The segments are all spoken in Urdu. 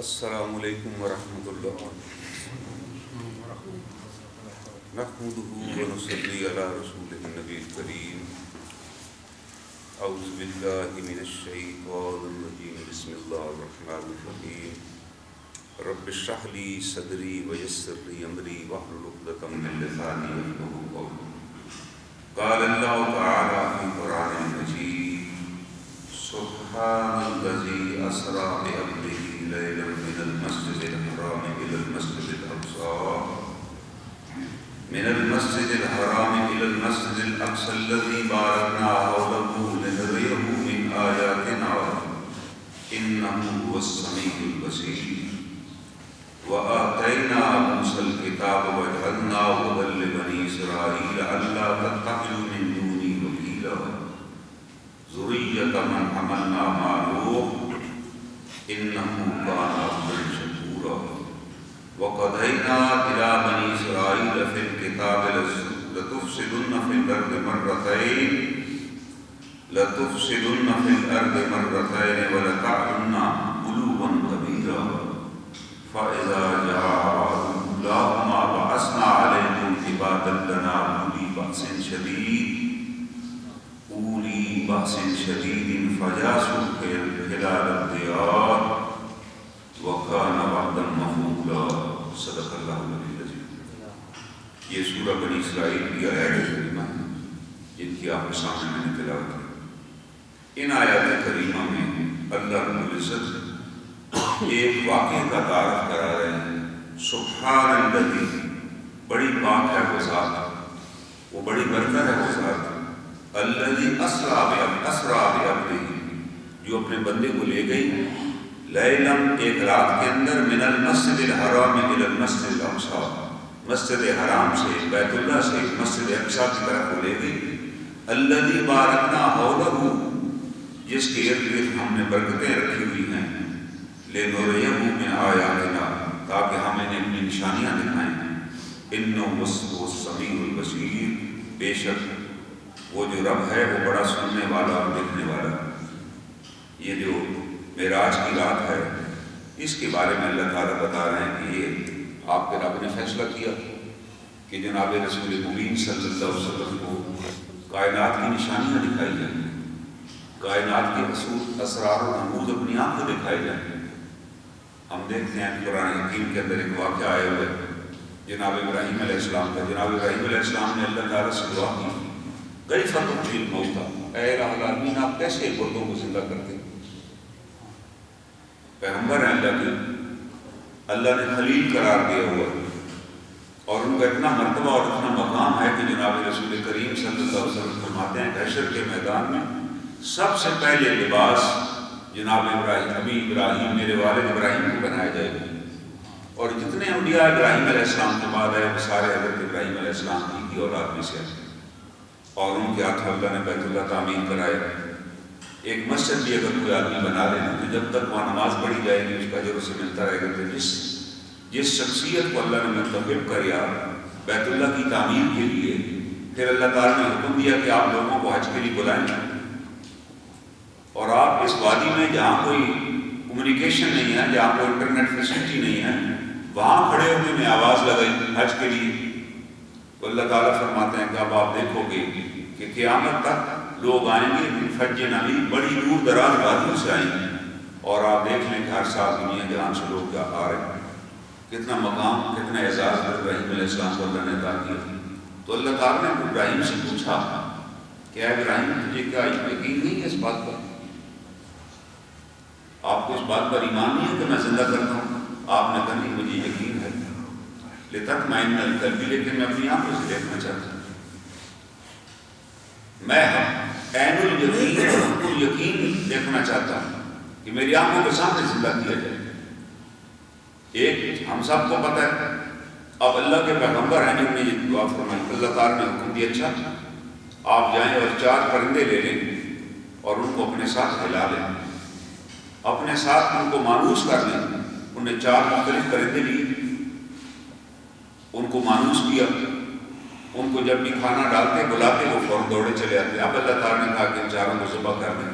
السلام علیکم ورحمۃ اللہ نحمده ونصلي على رسوله النبي الكريم اعوذ باللہ من الشیطان الرجیم بسم اللہ الرحمن الرحیم رب اشرح لي صدری ويسر لي امری واحلل عقدۃ من لسانی یفقهوا قولی قال اللہ تعالی فی القرآن المجید سبحان الذی اسری بعبده ليلا من المسجد الحرام إلى المسجد الأقصى الذي باركنا حوله لنريه من آياتنا إنه هو السميع البصير وآتينا موسى الكتاب وجعلناه هدى لبني إسرائيل ألا تتخذوا من دوني وكيلا ذرية من حملنا مع نوح إنه كان عبدا شكورا وقضينا إلى بني إسرائيل في الكتاب لتفسدن في الأرض مرتين ولتعلن علوا كبيرا فإذا جاء أولاهما بعثنا عليكم عبادا لنا أولي بأس شديد فجاسوا خلال الديار وكان وعدا مفعولا صدق اللہ العلی العظیم۔ یہ سورہ بنی اسرائیل کی آیات کریمہ ہیں جن کی آپ کے سامنے میں نے تلاوت کی۔ ان آیات کریمہ میں اللہ رب العزت ایک واقعے کا تعارف کرا رہے ہیں۔ سبحان الذی، بڑی پاک ہے وہ ذات، وہ بڑی برتر ہے وہ ذات، الذی اسری بعبدہ، جو اپنے بندے کو لے گئی لیلاً، ایک رات کے اندر، من المسجد الحرام الی المسجد الاقصی، مسجد حرام سے، بیت اللہ سے مسجد اقصی کی طرف وہ لے گئی، الذی بارکنا حولہ، جس کے ارد گرد ہم نے برکتیں رکھی ہوئی ہیں، لنریہ من آیاتنا، تاکہ ہم انہیں اپنی نشانیاں دکھائیں، انہ هو السمیع البصیر، بے شک وہ جو رب ہے وہ بڑا سننے والا اور دیکھنے والا۔ یہ جو معراج کی رات ہے، اس کے بارے میں اللہ تعالیٰ بتا رہے ہیں کہ یہ آپ کے رب نے فیصلہ کیا کہ جناب رسول مبین صلی اللہ علیہ وسلم کو کائنات کی نشانیاں دکھائی جائیں، کائنات کے اسرار و رموز اپنی آنکھوں دکھائے جائیں۔ ہم دیکھتے ہیں کہ قرآن حکیم کے اندر ایک واقعہ آیا ہوا ہے جناب ابراہیم علیہ السلام کا۔ جناب ابراہیم علیہ السلام نے اللہ تعالیٰ سے دعا کی، کیف تحیی الموتیٰ، اے الہ العالمین آپ کیسے مردوں کو زندہ کرتے ہیں؟ پیغمبر ہیں اللہ کے، اللہ نے خلیل قرار دیا ہوا اور ان کا اتنا مرتبہ اور اتنا مقام ہے کہ جناب رسول کریم صلی اللہ علیہ وسلم فرماتے ہیں کہ حشر کے میدان میں سب سے پہلے لباس جناب ابراہیم میرے والد ابراہیم کو پہنایا جائے گا، اور جتنے انبیاء ابراہیم علیہ السلام کے بعد آئے وہ سارے حضرت ابراہیم علیہ السلام کی اولاد میں سے ہیں، اور ان کے ہاتھوں اللہ نے بیت اللہ تعمیر کرایا۔ ایک مسجد بھی اگر کوئی آدمی بنا لے تو جب تک وہاں نماز پڑھی جائے گی اس کا اجر اسے ملتا رہے گا۔ تو جس شخصیت کو اللہ نے منتخب کیا بیت اللہ کی تعمیر کے لیے، پھر اللہ تعالیٰ نے حکم دیا کہ آپ لوگوں کو حج کے لیے بلائیں، اور آپ اس وادی میں جہاں کوئی کمیونیکیشن نہیں ہے، جہاں کوئی انٹرنیٹ فیسلٹی نہیں ہے، وہاں کھڑے ہوئے میں آواز لگائی حج کے لیے۔ تو اللہ تعالیٰ فرماتے ہیں کہ اب آپ دیکھو گے کہ قیامت تک لوگ آئیں گے من فج عمیق، بڑی دور دراز وادیوں سے آئیں گے، اور آپ دیکھ لیں کہ ہر سال دنیا جہاں سے لوگ آ رہے ہیں۔ کتنا مقام، کتنا اعزاز ابراہیم علیہ السلام کو اللہ نے عطا کیا۔ تو اللہ تعالیٰ نے ابراہیم سے پوچھا کہ اے ابراہیم تجھے کیا یقین نہیں ہے اس بات پر؟ آپ کو اس بات پر ایمان نہیں ہے کہ میں زندہ کرتا ہوں؟ آپ نے کہا نہیں مجھے یقین ہے، لتطمئن القلب، لیکن میں اپنی آنکھوں سے دیکھنا چاہتا ہوں، میں عین الیقین دیکھنا چاہتا ہوں کہ میری آنکھوں کے سامنے زندہ کیا جائے۔ ایک ہم سب کو پتہ ہے، اب اللہ کے پیغمبر ہیں جنہوں نے یہ دعا فرمائی، اللہ تعالیٰ نے حکم دیا اچھا آپ جائیں اور 4 پرندے لے لیں اور ان کو اپنے ساتھ ہلا لیں، اپنے ساتھ ان کو مانوس کر لیں۔ انہوں نے 4 مختلف پرندے لیے، ان کو مانوس کیا، ان کو جب بھی کھانا ڈالتے بلاتے وہ فوراً دوڑے چلے آتے۔ اب اللہ تعالیٰ نے کہا کہ ان 4 کو ذبح کر دیں،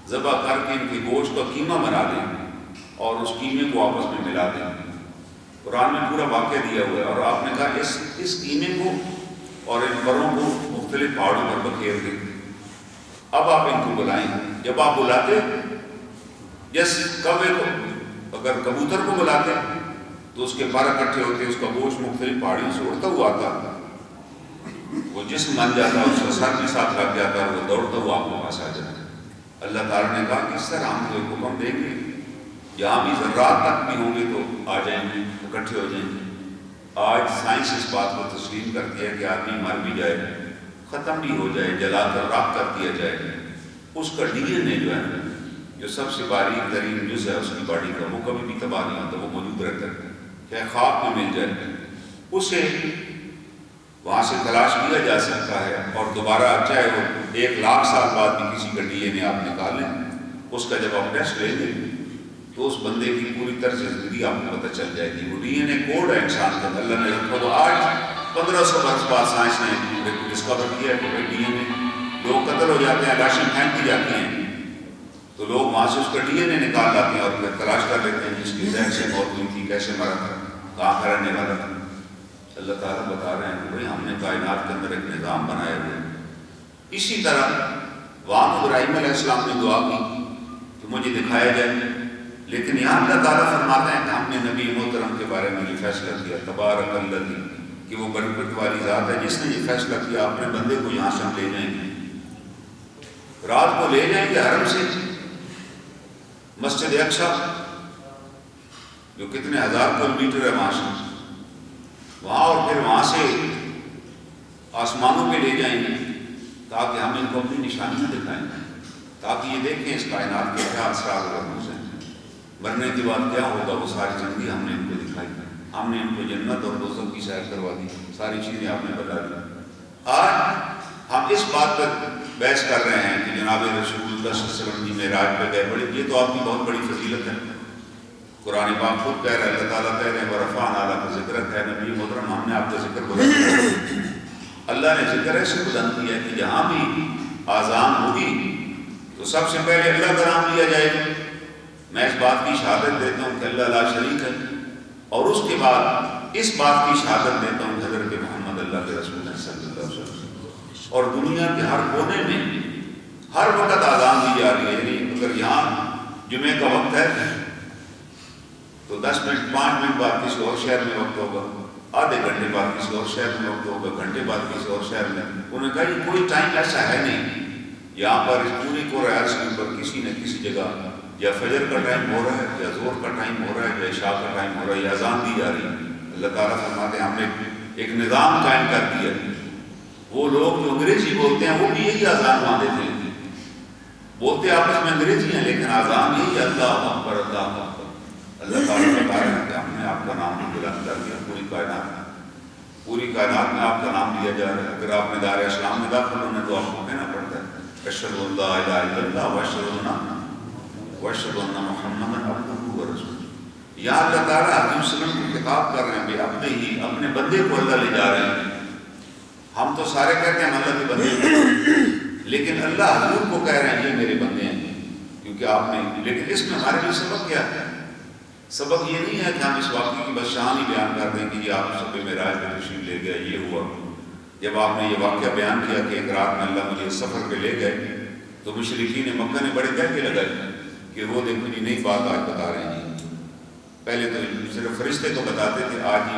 ذبح کر کے ان کے گوشت کو قیمہ بنا دیں اور اس قیمے کو آپس میں ملا دیں. قرآن میں پورا واقعہ دیا ہوا ہے. اور آپ نے کہا اس قیمے کو اور ان پروں کو مختلف پہاڑوں پر بکھیر دیں. اب آپ ان کو بلائیں. جب آپ بلاتے جس کوے کو اگر کبوتر کو بلاتے تو اس کے پر اکٹھے ہوتے, اس کا گوشت مختلف پہاڑیوں سے اڑتا ہوا آتا, وہ جسم بن جاتا, اس کا سر کے ساتھ لگ جاتا, وہ دوڑتا ہوا آپ کے پاس آ جاتا. اللہ تعالیٰ نے کہا کہ اس طرح ہم کو ایک حکم دیں گے, جہاں بھی ذرات تک بھی ہوں گے تو آ جائیں گے, اکٹھے ہو جائیں گے. آج سائنس اس بات کو تسلیم کرتی ہے کہ آدمی مر بھی جائے, ختم بھی ہو جائے, جلا کر راکھ کر دیا جائے, اس کا ڈی این اے جو ہے جو سب سے باریک ترین جز ہے اس کی باڈی کا, وہ کبھی بھی تباہ نہیں ہوتا, وہ موجود رہتا ہے. چاہے خواب میں مل جائے, اسے وہاں سے تلاش کیا جا سکتا ہے, اور دوبارہ چاہے وہ 1,00,000 سال بعد بھی کسی کا ڈی این اے آپ نکال لیں, اس کا جب آپ ٹیسٹ لیں گے تو اس بندے کی پوری طرز زندگی آپ کو پتہ چل جائے گی. وہ ڈی این اے کوڈ ہے انسان کا, اللہ نے رکھا. وہ آج 1500 برس بعد سائنس نے ڈسکور کیا ہے کہ ڈی این اے, لوگ قتل ہو جاتے ہیں, لاشیں پھینک دی جاتی ہیں, تو لوگ وہاں سے اس کا ڈی این اے نکال لاتے ہیں اور پھر تلاش کر لیتے ہیں جس کی زہر سے موت ہوئی تھی, کیسے مرا تھا, کہاں کا رہنے والا تھا. اللہ تعالیٰ بتا رہے ہیں کہ بھائی ہم نے کائنات کے اندر ایک نظام بنایا ہوا ہے. اسی طرح وہاں ابراہیم علیہ السلام نے دعا کی کہ مجھے دکھایا جائے, لیکن یہاں اللہ تعالیٰ فرماتے ہیں کہ ہم نے نبی محترم کے بارے میں یہ فیصلہ کیا, تبارک الذی, کہ وہ برکت والی ذات ہے جس نے یہ فیصلہ کیا اپنے بندے کو یہاں سے ہم لے جائیں گے, رات کو لے جائیں گے حرم سے مسجد اقصی, جو کتنے ہزار کلومیٹر ہے وہاں سے, وہاں, اور پھر وہاں سے آسمانوں پہ لے جائیں گے تاکہ ہم ان کو اپنی نشانیاں دکھائیں, تاکہ یہ دیکھیں اس کائنات کے کیا اثرات اور ہیں, مرنے کے بعد کیا ہوگا. وہ ساری زندگی ہم نے ان کو دکھائی, ہم نے ان کو جنت اور دوزخ کی سیر کروا دی, ساری چیزیں آپ نے بتا دی. آج ہم اس بات پر بحث کر رہے ہیں کہ جناب رسول اللہ صلی اللہ علیہ وسلم کی معراج پہ گئے, بڑی یہ تو آپ کی بہت بڑی فضیلت ہے. قرآن پاک خود کہہ رہا ہے, اللہ تعالیٰ کہہ رہے ہیں ورفعنا لک ذکرک, ہے نبی محترم ہم نے آپ کا ذکر بلند کیا. اللہ نے ذکر ایسے بلند کیا ہے کہ جہاں بھی آذان ہوگی تو سب سے پہلے اللہ کا نام لیا جائے گا. میں اس بات کی شہادت دیتا ہوں کہ اللہ لا شریک ہے, اور اس کے بعد اس بات کی شہادت دیتا ہوں کہ حضرت محمد اللہ کے رسول ہیں صلی اللہ علیہ وسلم. اور دنیا کے ہر کونے میں ہر وقت آذان دی جا رہی ہے. یعنی اگر یہاں جمعے کا وقت ہے تو 10 منٹ 5 منٹ بعد کسی اور شہر میں وقت ہوگا, آدھے گھنٹے بعد کسی اور شہر میں وقت ہوگا, گھنٹے بعد کسی اور شہر میں. انہوں نے کہا یہ کوئی ٹائم ایسا ہے نہیں, یہاں پر اس پوری قرآن عرض پر کسی نہ کسی جگہ یا فجر کا ٹائم ہو رہا ہے, یا ظہر کا ٹائم ہو رہا ہے, یا عشاء کا ٹائم ہو رہا ہے, یا اذان دی جا رہی ہے. اللہ تعالیٰ فرماتے ہیں ہم نے ایک نظام قائم کر دیا. وہ لوگ جو انگریزی بولتے ہیں وہ بھی یہی اذان وہاں دیتے ہیں, بولتے آپس میں انگریزی ہیں لیکن اذان یہی اللہ اکبر اللہ اکبر. اللہ تعالیٰ بتا رہے ہیں کہ ہم نے آپ کا نام بلند کر دیا. پوری کائنات میں آپ کا نام لیا جا رہا ہے. اگر آپ نے دار اسلام میں داخل ہونا تو آپ کو کہنا پڑتا ہے اشہد ان لا الہ الا اللہ واشہد ان محمدا عبدہ ورسولہ. یہاں اللہ تعالیٰ حضور صلی اللہ علیہ وسلم کو خطاب کر رہے ہیں کہ اپنے بندے کو اللہ لے جا رہے ہیں. ہم تو سارے کہتے ہیں ہم اللہ کے بندے ہیں, لیکن اللہ حضور کو کہہ رہے ہیں یہ میرے بندے ہیں کیونکہ آپ نے. لیکن اس میں ہمارے لیے سبق کیا ہے؟ سبق یہ نہیں ہے کہ ہم اس واقعے کی بس شان ہی بیان کر دیں کہ یہ آپ سب معراج میں تشریف لے گئے, یہ ہوا. جب آپ نے یہ واقعہ بیان کیا کہ ایک رات میں اللہ مجھے سفر پہ لے گئے تو مشرکین مکہ نے بڑے کہہ لگائے کہ وہ دیکھو جی نئی بات آج بتا رہے ہیں جی. پہلے تو صرف فرشتے کو بتاتے تھے, آج ہی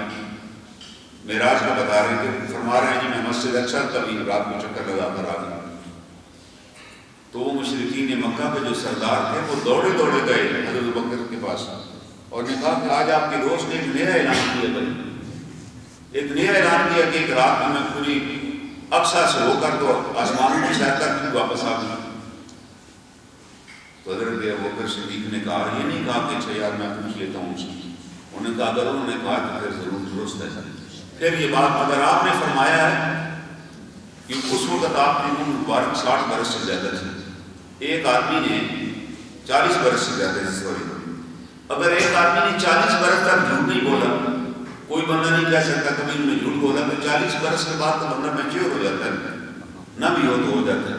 معراج کا بتا رہے ہیں کہ فرما رہے ہیں جی میں مسجد اقصی کبھی رات کو چکر لگا کر آ گیا. تو وہ مشرکین مکہ کے جو سردار تھے وہ دوڑے دوڑے گئے حضرت بکر کے پاس اور نے کہا کہ آج آپ کے دوست نے ایک نیا اعلان کیا بھائی, ایک نیا اعلان کیا کہ ایک رات میں پوری اقصی سے ہو کر تو آسمانوں کی سیر کر کے واپس آ گیا. تو حضرت ابوبکر صدیق نے کہا, یہ نہیں کہا کہ اچھا یار میں پوچھ لیتا ہوں اس کی. انہوں نے کہا اگر انہوں نے کہا تو پھر ضرور درست ہے. پھر یہ بات اگر آپ نے فرمایا ہے کہ اس وقت آپ نے عمر مبارک 60 برس سے زیادہ تھی, ایک آدمی نے 40 برس سے زیادہ تھی. اگر ایک آدمی نے 40 برس تک جھوٹ نہیں بولا, کوئی بندہ نہیں کہہ سکتا کبھی انہوں نے جھوٹ بولا, تو 40 برس کے بعد تو بندہ میچور ہو جاتا ہے, نہ بھی ہو تو ہو جاتا ہے.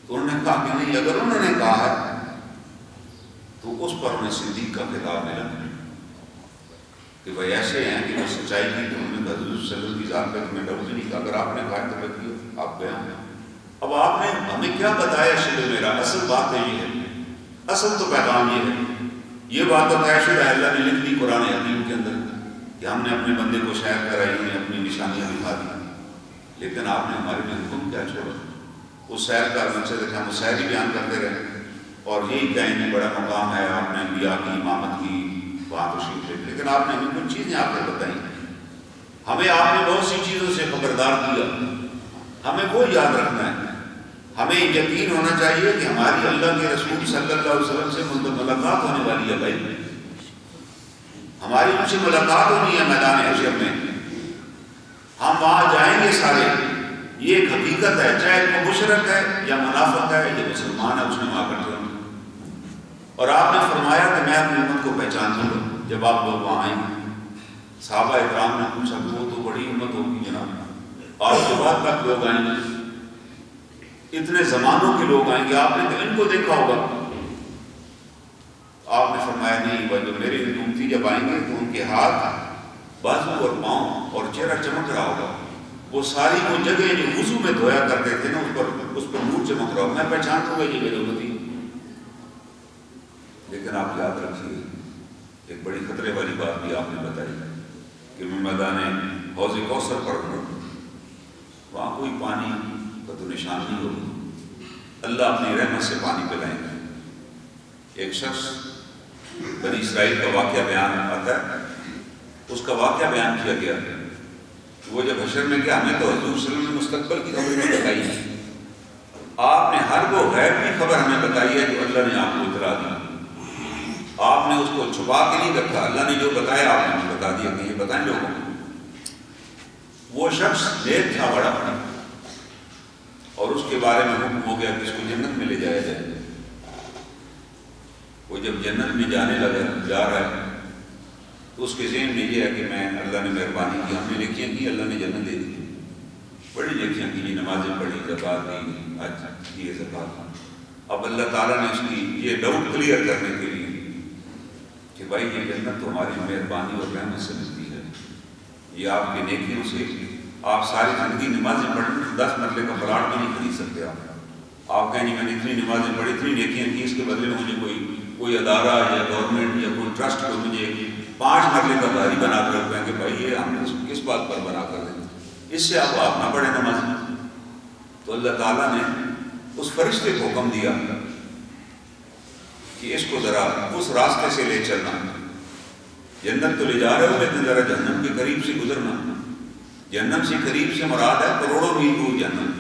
تو انہوں نے کہا کہ نہیں, اگر انہوں نے کہا ہے تو اس پر انہیں صدیق کا خطاب ملا کہ بھائی ایسے ہیں کہ وہ سچائی کی تو انہوں نے حضور صلی اللہ علیہ وسلم کی ذات پہ تمہیں ڈاؤٹ نہیں کہا، اگر آپ نے کہا تو بتائیے آپ بیان ہیں۔ اب آپ نے ہمیں کیا بتایا شد میرا، اصل بات تو یہ ہے، اصل تو پیغام یہ ہے، یہ بات تو طے شدہ ہے، اللہ نے لکھ دی قرآن حکیم کے اندر کہ ہم نے اپنے بندے کو سیر کرائی، انہیں اپنی نشانیاں دکھا دی، لیکن آپ نے ہمارے لیے حکم کیا چھوڑا؟ اس سیر کا مقصد ہے کہ ہم سیر ہی بیان کرتے رہے اور یہی کہیں کہ بڑا مقام ہے، آپ نے انبیاء کی امامت کی بات تشریف لے، لیکن آپ نے ہمیں کچھ چیزیں آپ نے بتائیں، ہمیں آپ نے بہت سی چیزوں سے خبردار کیا، ہمیں وہ یاد رکھنا ہے، ہمیں یقین ہونا چاہیے کہ ہماری اللہ کے رسول صلی اللہ علیہ وسلم سے ملاقات ہونے والی ہے، بھائی ہماری ان سے ملاقات ہونی ہے میدان حشر میں، ہم وہاں جائیں گے سارے، یہ ایک حقیقت ہے، چاہے وہ مشرک ہے یا منافق ہے یا مسلمان ہے، اس نے وہاں کٹھے ہونا۔ اور آپ نے فرمایا کہ میں اپنی امت کو پہچان دوں گا جب آپ لوگ وہاں آئیں گے۔ صحابہ اکرام نے پوچھا کہ وہ تو بڑی امت ہوگی جناب، آپ کے بعد تک لوگ آئیں گے، اتنے زمانوں کے لوگ آئیں گے، آپ نے تو ان کو دیکھا ہوگا۔ آپ نے فرمایا نہیں، وہ جو میرے امتی جب آئیں گے تو ان کے ہاتھ، بازو اور پاؤں اور چہرہ چمک رہا ہوگا، وہ ساری وہ جگہ جو وضو میں دھویا کرتے تھے نا اس پر نور چمک رہا ہوگا، میں پہچان دوں گا یہ میرے امتی۔ لیکن آپ یاد رکھیے ایک بڑی خطرے والی بات بھی آپ نے بتائی کہ میں میدان حوض کوثر پر ہوں، وہاں کوئی پانی کا تو نشان نہیں ہوگا، اللہ اپنی رحمت سے پانی پلائیں گے۔ ایک شخص بنی اسرائیل کا واقعہ بیان آتا ہے، اس کا واقعہ بیان کیا گیا، وہ جب حشر میں گیا، ہمیں تو حضور صلی اللہ علیہ وسلم نے مستقبل کی خبریں بتائی ہیں، آپ نے ہر وہ غیب کی خبر ہمیں بتائی ہے جو اللہ نے آپ کو اطلاع دی، آپ نے اس کو چھپا کے نہیں رکھا، اللہ نے جو بتایا آپ نے بتا دیا کہ یہ بتائیں لوگوں کو۔ وہ شخص نیک تھا بڑا اور اس کے بارے میں حکم ہو گیا کہ اس کو جنت میں لے جایا جائے۔ وہ جب جنت میں جانے لگا جا رہا ہے تو اس کے ذہن میں یہ ہے کہ میں اللہ نے مہربانی کی، ہم نے نیکیاں کی، اللہ نے جنت دے دی، بڑی نیکیاں کی، نمازیں پڑھی، زکات دی، حج کیے، زکات۔ اب اللہ تعالیٰ نے اس کی یہ ڈاؤٹ کلیئر کرنے کے لیے کہ بھائی یہ جنت تو ہماری مہربانی اور رحمت سے ملتی ہے، یہ آپ کی نیکیوں سے، آپ ساری زندگی نمازیں پڑھیں، 10 مرلے کا پلاٹ بھی نہیں خرید سکتے آپ کہیں جی میں نے اتنی نمازیں پڑھی، اتنی نیکیاں کی، اس کے بدلے میں مجھے کوئی ادارہ یا گورنمنٹ یا کوئی ٹرسٹ کو مجھے 5 مرلے کا بھاری بنا کر رکھیں کہ بھائی یہ ہم نے کس بات پر بنا کر دیں، اس سے آپ نہ پڑھیں نماز۔ تو اللہ تعالیٰ نے اس فرشتے کو حکم دیا کہ اس کو ذرا اس راستے سے لے چلنا، جنت تو لے جا رہے ہو لیکن ذرا جہنم کے قریب سے گزرنا۔ جہنم سے قریب سے مراد ہے کروڑوں میل دور جہنم۔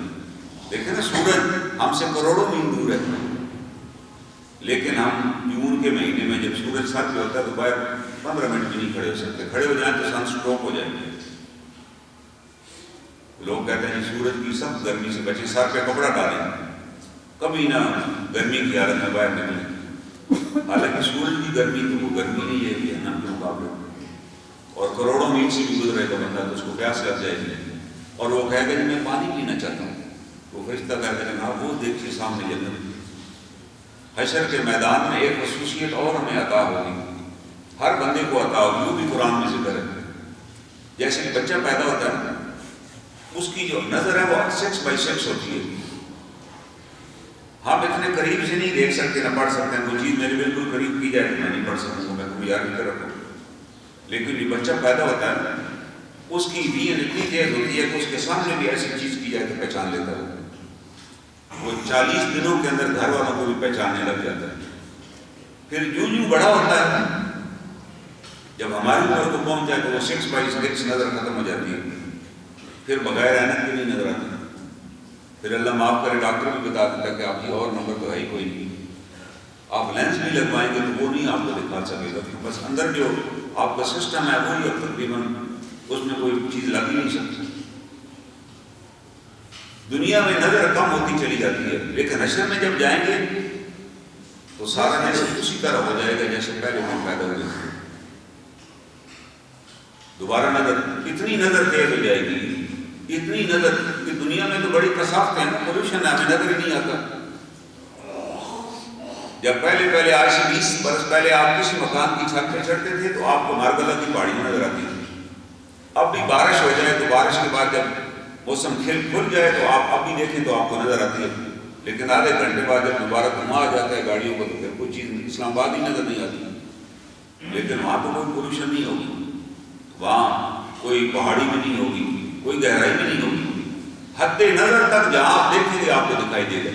دیکھیں نا سورج ہم سے کروڑوں میل دور ہے، لیکن ہم جون کے مہینے میں جب سورج سر پہ ہوتا ہے تو باہر 15 منٹ بھی نہیں کھڑے ہو سکتے، کھڑے ہو جائیں تو سن سٹروک ہو جائیں گے۔ لوگ کہتے ہیں سورج کی سخت گرمی سے بچے، سر پہ کپڑا ڈالیں، کبھی نہ گرمی کی حالت میں باہر نکلیں۔ حالانکہ سورج کی گرمی تو وہ گرمی نہیں ہے جہنم کے مقابلے، اور کروڑوں میل سے بھی گزرے گا بندہ تو اس کو پیاس لگ جائے گی، اور وہ کہے گا میں پانی پینا چاہتا ہوں، وہ فرشتہ کہتے ہیں وہ دیکھیے سامنے جنت۔ حشر کے میدان میں ایک خصوصیت اور ہمیں عطا ہوگی، ہر بندے کو عطا ہوگی، وہ بھی قرآن میں ذکر ہے۔ جیسے کہ بچہ پیدا ہوتا ہے اس کی جو نظر ہے وہ 6x6 ہوتی ہے، ہم اتنے قریب سے نہیں دیکھ سکتے نہ پڑھ سکتے ہیں، کوئی چیز میرے بالکل قریب کی جائے تو میں نہیں پڑھ سکوں گا، میں کوئی یاد نہیں کر رکھوں، لیکن جو بچہ پیدا ہوتا ہے اس کی دین اتنی تیز ہوتی ہے کہ اس کے سامنے بھی ایسی چیز کی جائے تو پہچان لیتا ہے، وہ 40 دنوں کے اندر گھر والوں کو بھی پہچاننے لگ جاتا ہے۔ پھر جو بڑا ہوتا ہے جب ہماری عمر کو پہنچ جائے تو وہ 6x6 نظر ختم ہو جاتی ہے، پھر بغیر عینک بھی نہیں نظر آتی، پھر اللہ معاف کرے ڈاکٹر بھی بتا دیتا کہ آپ کی اور نمبر تو ہے ہی کوئی نہیں، آپ لینس بھی لگوائیں گے تو وہ نہیں آپ کو دکھا سکے گا، بس اندر جو آپ کا سسٹم ہے وہی اب تقریباً اس میں کوئی چیز لگ ہی نہیں سکتی۔ دنیا میں نظر کم ہوتی چلی جاتی ہے، لیکن حشر میں جب جائیں گے تو سارا نظر اسی طرح ہو جائے گا جیسے پہلے ہم پیدا ہوئے تھے۔ دوبارہ نظر اتنی نظر تیز ہو جائے گی، اتنی نظر کہ دنیا میں تو بڑی کثافت ہے، پولوشن ہے، ہمیں نظر ہی نہیں آتا۔ جب پہلے آج سے 20 برس پہلے آپ کسی مکان کی چھت پہ چڑھتے تھے تو آپ کو مارگلہ کی پہاڑیاں نظر آتی تھی. اب بھی بارش ہو جائے تو بارش کے بعد جب موسم کھل جائے تو آپ اب بھی دیکھیں تو آپ کو نظر آتی ہے. لیکن آدھے گھنٹے بعد جب دوبارہ گھما آ جاتا ہے گاڑیوں کو تو پھر کوئی چیز اسلام آباد ہی نظر نہیں آتی. لیکن وہاں تو کوئی پولوشن نہیں ہوگی, وہاں کوئی پہاڑی بھی نہیں ہوگی, کوئی گہرائی بھی نہیں ہوگی. حد نظر تک جہاں آپ دیکھیں گے آپ کو دکھائی دے گا.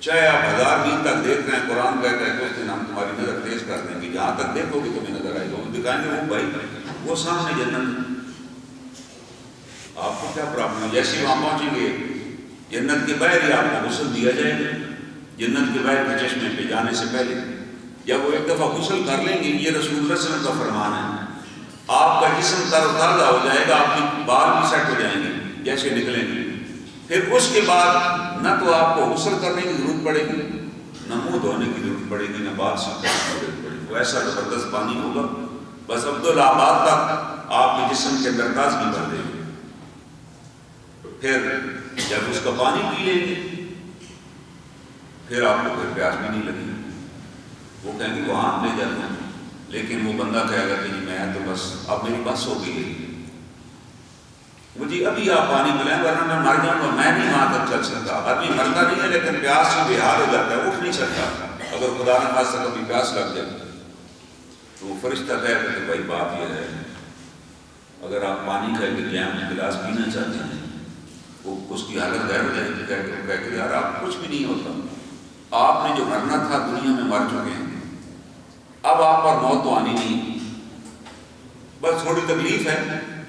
چاہے آپ 1000 میل تک دیکھ رہے ہیں, قرآن کہتا ہے کہ اس دن ہم تمہاری نظر تیز کر دیں گے, جہاں تک دیکھو گے تمہیں نظر آئے گا. وہ دکھائیں گے وہ بھائی وہ سامنے جنت. آپ کو کیا پرابلم ہے؟ جیسے وہاں پہنچیں گے جنت کے باہر ہی آپ کو غسل دیا جائے گا. جنت کے باہر کے چشمے پہ جانے سے پہلے جب وہ ایک دفعہ غسل کر لیں گے, یہ رسول اللہ صلی اللہ علیہ وسلم کا فرمان ہے, آپ کا جسم تر و تازہ ہو جائے گا, آپ کے بال بھی سیٹ ہو جائیں گے جیسے نکلیں گے. پھر اس کے بعد نہ تو آپ کو غسل کرنے کی ضرورت پڑے گی, نہ منہ دھونے کی ضرورت پڑے گی, نہ بال صاف کرنے کی ضرورت پڑے گی. وہ ایسا زبردست پانی ہوگا بس عبدالآباد تک آپ کے جسم کے اندر تازگی بھر دے گی. پھر جب اس کا پانی پی لیں گے پھر آپ کو پھر پیاس بھی نہیں لگے گی. وہ کہیں گے وہاں لے جاتے ہیں, لیکن وہ بندہ کہے گا کہ نہیں میں تو بس اب میری بس ہو گئی ہے, مجھے ابھی آپ پانی پلائیں ورنہ میں مر جاؤں گا, میں نہیں وہاں تک چل سکتا. آدمی مرتا نہیں ہے لیکن پیاس سے بے حال ہو جاتا ہے, اٹھ نہیں سکتا. اگر خدا نہ خاصہ کبھی پیاس لگ جائے تو وہ فرشتہ کہے گا کہ بھائی بات یہ ہے, اگر آپ پانی کا ایک جام گلاس پینا چاہتے ہیں وہ اس کی حالت غیر ہو جائے گی. کہہ کہ یار آپ کچھ بھی نہیں ہوتا, آپ نے جو مرنا تھا دنیا میں مر چکے ہیں, اب آپ پر موت تو آنی نہیں, بس تھوڑی تکلیف ہے,